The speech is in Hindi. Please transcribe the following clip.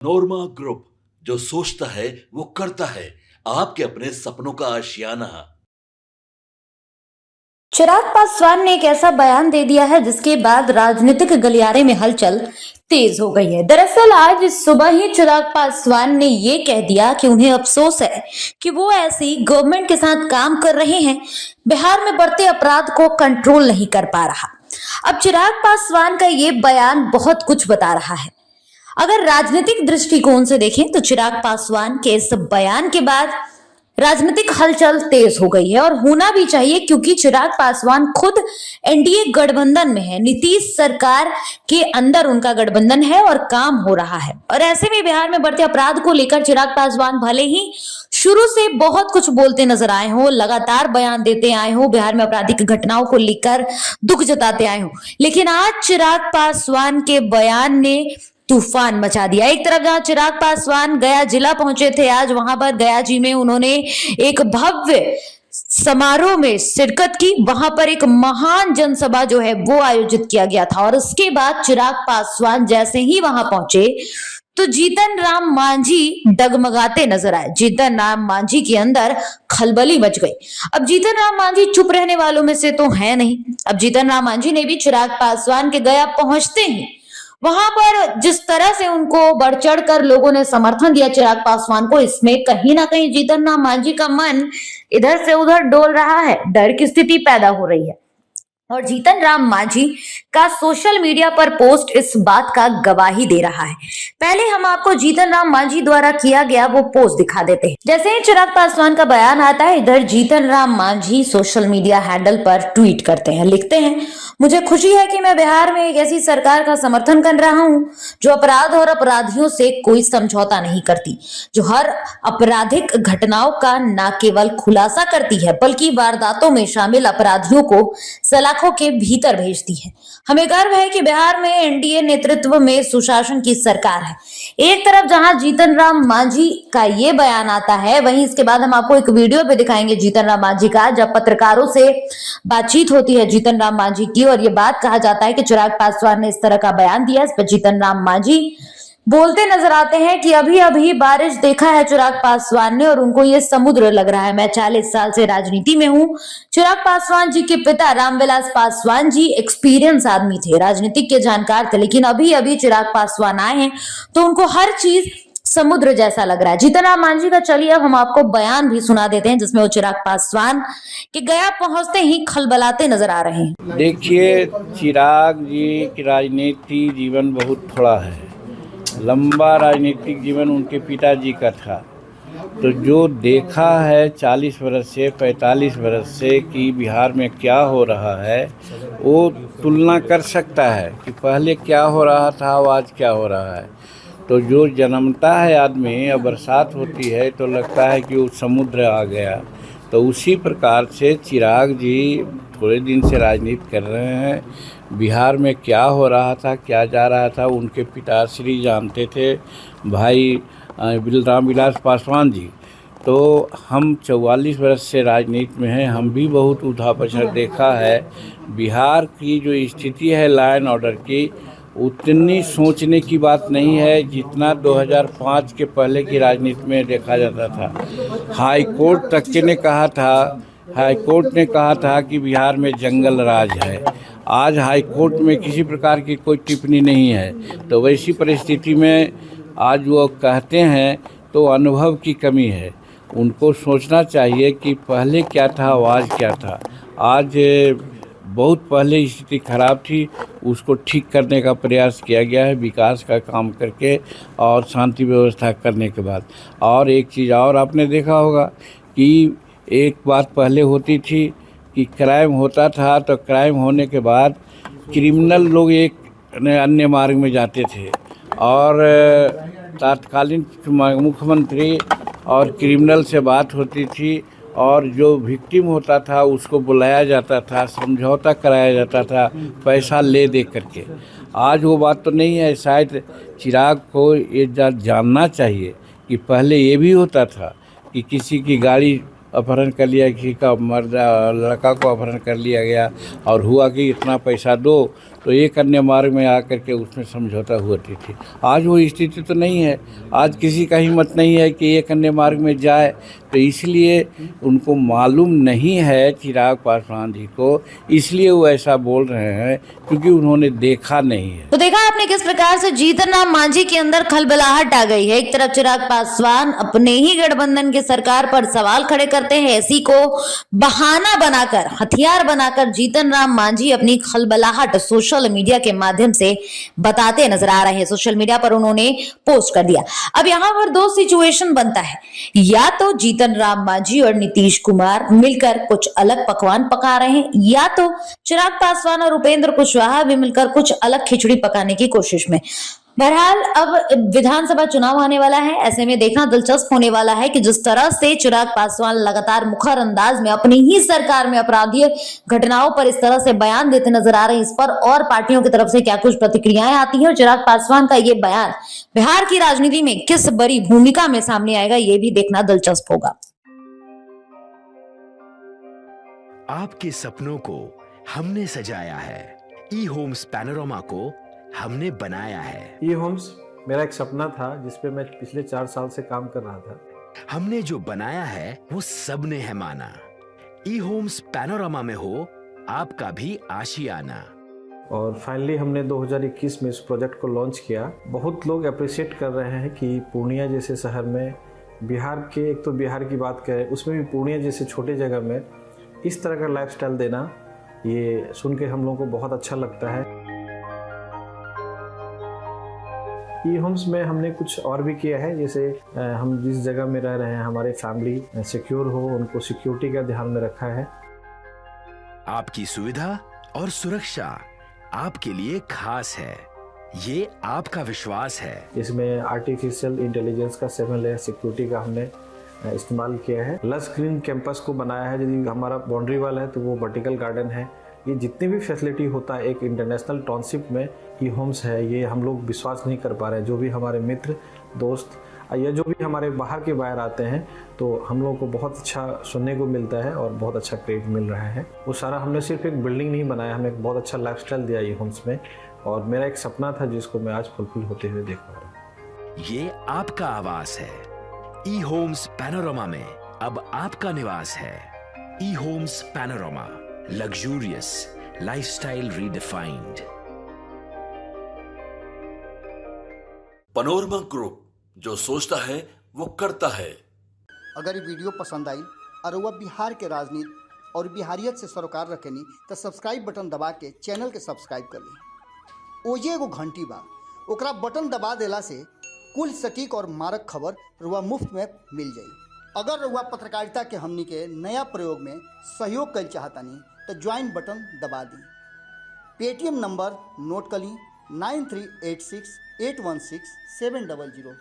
नोरमा ग्रुप, जो सोचता है वो करता है। आपके अपने सपनों का आशियाना। चिराग पासवान ने एक ऐसा बयान दे दिया है जिसके बाद राजनीतिक गलियारे में हलचल तेज हो गई है। दरअसल आज सुबह ही चिराग पासवान ने ये कह दिया कि उन्हें अफसोस है कि वो ऐसी गवर्नमेंट के साथ काम कर रहे हैं बिहार में बढ़ते अपराध को कंट्रोल नहीं कर पा रहा। अब चिराग पासवान का ये बयान बहुत कुछ बता रहा है। अगर राजनीतिक दृष्टिकोण से देखें तो चिराग पासवान के इस बयान के बाद राजनीतिक हलचल तेज हो गई है और होना भी चाहिए, क्योंकि चिराग पासवान खुद एनडीए गठबंधन में है। नीतीश सरकार के अंदर उनका गठबंधन है और काम हो रहा है। और ऐसे में बिहार में बढ़ते अपराध को लेकर चिराग पासवान भले ही शुरू से बहुत कुछ बोलते नजर आए हो, लगातार बयान देते आए हो, बिहार में आपराधिक घटनाओं को लेकर दुख जताते आए हो, लेकिन आज चिराग पासवान के बयान ने तूफान मचा दिया। एक तरफ जहां चिराग पासवान गया जिला पहुंचे थे, आज वहां पर गया जी में उन्होंने एक भव्य समारोह में शिरकत की। वहां पर एक महान जनसभा जो है वो आयोजित किया गया था और उसके बाद चिराग पासवान जैसे ही वहां पहुंचे तो जीतन राम मांझी डगमगाते नजर आए। जीतन राम मांझी के अंदर खलबली मच गई। अब जीतन राम मांझी चुप रहने वालों में से तो है नहीं। अब जीतन राम मांझी ने भी चिराग पासवान के गया पहुंचते ही वहां पर जिस तरह से उनको बढ़ चढ़ कर लोगों ने समर्थन दिया चिराग पासवान को, इसमें कहीं ना कहीं जीतन राम मांझी का मन इधर से उधर डोल रहा है, डर की स्थिति पैदा हो रही है। और जीतन राम मांझी का सोशल मीडिया पर पोस्ट इस बात का गवाही दे रहा है। पहले हम आपको जीतन राम मांझी द्वारा किया गया वो पोस्ट दिखा देते हैं। जैसे ही चिराग पासवान का बयान आता है, इधर Jitan Ram Manjhi social media handle पर ट्वीट करते हैं, लिखते हैं, मुझे खुशी है कि मैं बिहार में एक ऐसी सरकार का समर्थन कर रहा हूं जो अपराध और अपराधियों से कोई समझौता नहीं करती, जो हर आपराधिक घटनाओं का न केवल खुलासा करती है बल्कि वारदातों में शामिल अपराधियों को सलाखों के भीतर भेजती है। हमें गर्व है कि बिहार में एनडीए नेतृत्व में सुशासन की सरकार है। एक तरफ जहां जीतन राम मांझी का ये बयान आता है, वहीं इसके बाद हम आपको एक वीडियो पे दिखाएंगे जीतन राम मांझी का, जब पत्रकारों से बातचीत होती है जीतन राम मांझी की और ये बात कहा जाता है कि चिराग पासवान ने इस तरह का बयान दिया। इस पर जीतन राम मांझी बोलते नजर आते हैं कि अभी अभी बारिश देखा है चिराग पासवान ने और उनको ये समुद्र लग रहा है। मैं 40 साल से राजनीति में हूँ। चिराग पासवान जी के पिता रामविलास पासवान जी एक्सपीरियंस आदमी थे, राजनीतिक के जानकार थे, लेकिन अभी अभी चिराग पासवान आए हैं तो उनको हर चीज समुद्र जैसा लग रहा है। जीतन राम मांझी का चलिए अब हम आपको बयान भी सुना देते हैं जिसमें वो चिराग पासवान के गया पहुंचते ही खलबलाते नजर आ रहे हैं। देखिए, चिराग जी की राजनीति जीवन बहुत थोड़ा है, लंबा राजनीतिक जीवन उनके पिताजी का था। तो जो देखा है 40 वर्ष से 45 वर्ष से कि बिहार में क्या हो रहा है, वो तुलना कर सकता है कि पहले क्या हो रहा था और आज क्या हो रहा है। तो जो जन्मता है आदमी और बरसात होती है तो लगता है कि वो समुद्र आ गया। तो उसी प्रकार से चिराग जी थोड़े दिन से राजनीति कर रहे हैं। बिहार में क्या हो रहा था, क्या जा रहा था, उनके पिताश्री जानते थे, भाई रामविलास पासवान जी। तो हम 44 वर्ष से राजनीति में हैं, हम भी बहुत उठा पछड़ देखा है। बिहार की जो स्थिति है लॉ एंड ऑर्डर की, उतनी सोचने की बात नहीं है जितना 2005 के पहले की राजनीति में देखा जाता था। हाई कोर्ट तक ने कहा था कि बिहार में जंगल राज है। आज हाई कोर्ट में किसी प्रकार की कोई टिप्पणी नहीं है। तो वैसी परिस्थिति में आज वो कहते हैं तो अनुभव की कमी है। उनको सोचना चाहिए कि पहले क्या था और आज क्या था। आज बहुत पहले स्थिति खराब थी, उसको ठीक करने का प्रयास किया गया है विकास का काम करके और शांति व्यवस्था करने के बाद। और एक चीज़ और आपने देखा होगा कि एक बात पहले होती थी कि क्राइम होता था तो क्राइम होने के बाद क्रिमिनल लोग एक अन्य मार्ग में जाते थे और तत्कालीन मुख्यमंत्री और क्रिमिनल से बात होती थी और जो विक्टिम होता था उसको बुलाया जाता था, समझौता कराया जाता था पैसा ले दे करके। आज वो बात तो नहीं है। शायद चिराग को ये जानना चाहिए कि पहले ये भी होता था कि किसी की गाड़ी अपहरण कर लिया, किसी का मर्द लड़का को अपहरण कर लिया गया और हुआ कि इतना पैसा दो तो एक अन्य मार्ग में आकर के उसमें समझौता होती थी। आज वो स्थिति तो नहीं है। आज किसी का हिम्मत नहीं है कि एक अन्य मार्ग में जाए, तो इसलिए उनको मालूम नहीं है चिराग पासवान जी को, इसलिए वो ऐसा बोल रहे हैं क्योंकि उन्होंने देखा नहीं है। तो देखा आपने किस प्रकार से जीतन राम मांझी के अंदर खलबलाहट आ गई है। एक तरफ चिराग पासवान अपने ही गठबंधन की सरकार पर सवाल खड़े करते हैं, ऐसी को बहाना बनाकर, हथियार बनाकर जीतन राम मांझी अपनी खलबलाहट सोशल मीडिया के माध्यम से बताते नजर आ रहे हैं। सोशल मीडिया पर उन्होंने पोस्ट कर दिया। अब यहाँ पर दो सिचुएशन बनता है, या तो जीतन राम मांझी और नीतीश कुमार मिलकर कुछ अलग पकवान पका रहे हैं, या तो चिराग पासवान और उपेंद्र कुशवाहा भी मिलकर कुछ अलग खिचड़ी पकाने की कोशिश में। बहरहाल अब विधानसभा चुनाव आने वाला है, ऐसे में देखना दिलचस्प होने वाला है कि जिस तरह से चिराग पासवान लगातार मुखर अंदाज में अपनी ही सरकार में अपराधीय घटनाओं पर इस तरह से बयान देते नजर आ रहे हैं, इस पर और पार्टियों की तरफ से क्या कुछ प्रतिक्रियाएं आती हैं और चिराग पासवान का ये बयान बिहार की राजनीति में किस बड़ी भूमिका में सामने आएगा, ये भी देखना दिलचस्प होगा। आपके सपनों को हमने सजाया है, ई होम्स पैनोरमा को हमने बनाया है। ई होम्स मेरा एक सपना था जिस पे मैं पिछले 4 साल से काम कर रहा था। हमने जो बनाया है वो सबने है माना। ई होम्स पैनोरमा में हो आपका भी आशियाना। और फाइनली हमने 2021 में इस प्रोजेक्ट को लॉन्च किया। बहुत लोग अप्रिशिएट कर रहे हैं कि पूर्णिया जैसे शहर में, बिहार के, एक तो बिहार की बात करें उसमें भी पूर्णिया जैसे छोटे जगह में इस तरह का लाइफस्टाइल देना, ये सुन के हम लोगों को बहुत अच्छा लगता है। ई होम्स में हमने कुछ और भी किया है, जैसे हम जिस जगह में रह रहे हैं हमारे फैमिली सिक्योर हो, उनको सिक्योरिटी का ध्यान में रखा है। आपकी सुविधा और सुरक्षा आपके लिए खास है, ये आपका विश्वास है। इसमें आर्टिफिशियल इंटेलिजेंस का 7 लेयर सिक्योरिटी का हमने इस्तेमाल किया है। लस ग्रीन कैंपस को बनाया है। यदि हमारा बाउंड्री वाल है तो वो वर्टिकल गार्डन है। ये जितनी भी फैसिलिटी होता है एक इंटरनेशनल टाउनशिप में ई होम्स है, ये हम लोग विश्वास नहीं कर पा रहे हैं। जो भी हमारे मित्र दोस्त या जो भी हमारे बाहर के बाहर आते हैं तो हम लोगों को बहुत अच्छा सुनने को मिलता है और बहुत अच्छा क्रेडिट मिल रहा है। वो सारा हमने सिर्फ एक बिल्डिंग नहीं बनाया, हमें एक बहुत अच्छा लाइफस्टाइल दिया ई होम्स में, और मेरा एक सपना था जिसको मैं आज फुलफिल होते हुए देख पा रहा हूँ। ये आपका आवास है। ई होम्स पैनोरमा में अब आपका निवास है। E homes Panorama, luxurious lifestyle redefined. Panorama group, जो सोचता है वो करता है। अगर ये वीडियो पसंद आई और वह बिहार के राजनीति और बिहारियत से सरोकार रखेनी तो सब्सक्राइब बटन दबा के चैनल के सब्सक्राइब कर ली। ओजे एगो घंटी बा, ओकरा बटन दबा देला से कुल सटीक और मारक खबर रुआ मुफ्त में मिल जाई। अगर रुआ पत्रकारिता के हमनी के नया प्रयोग में सहयोग कर चाहतानी तो ज्वाइन बटन दबा दी। पेटीएम नंबर नोट कर ली 9386816700।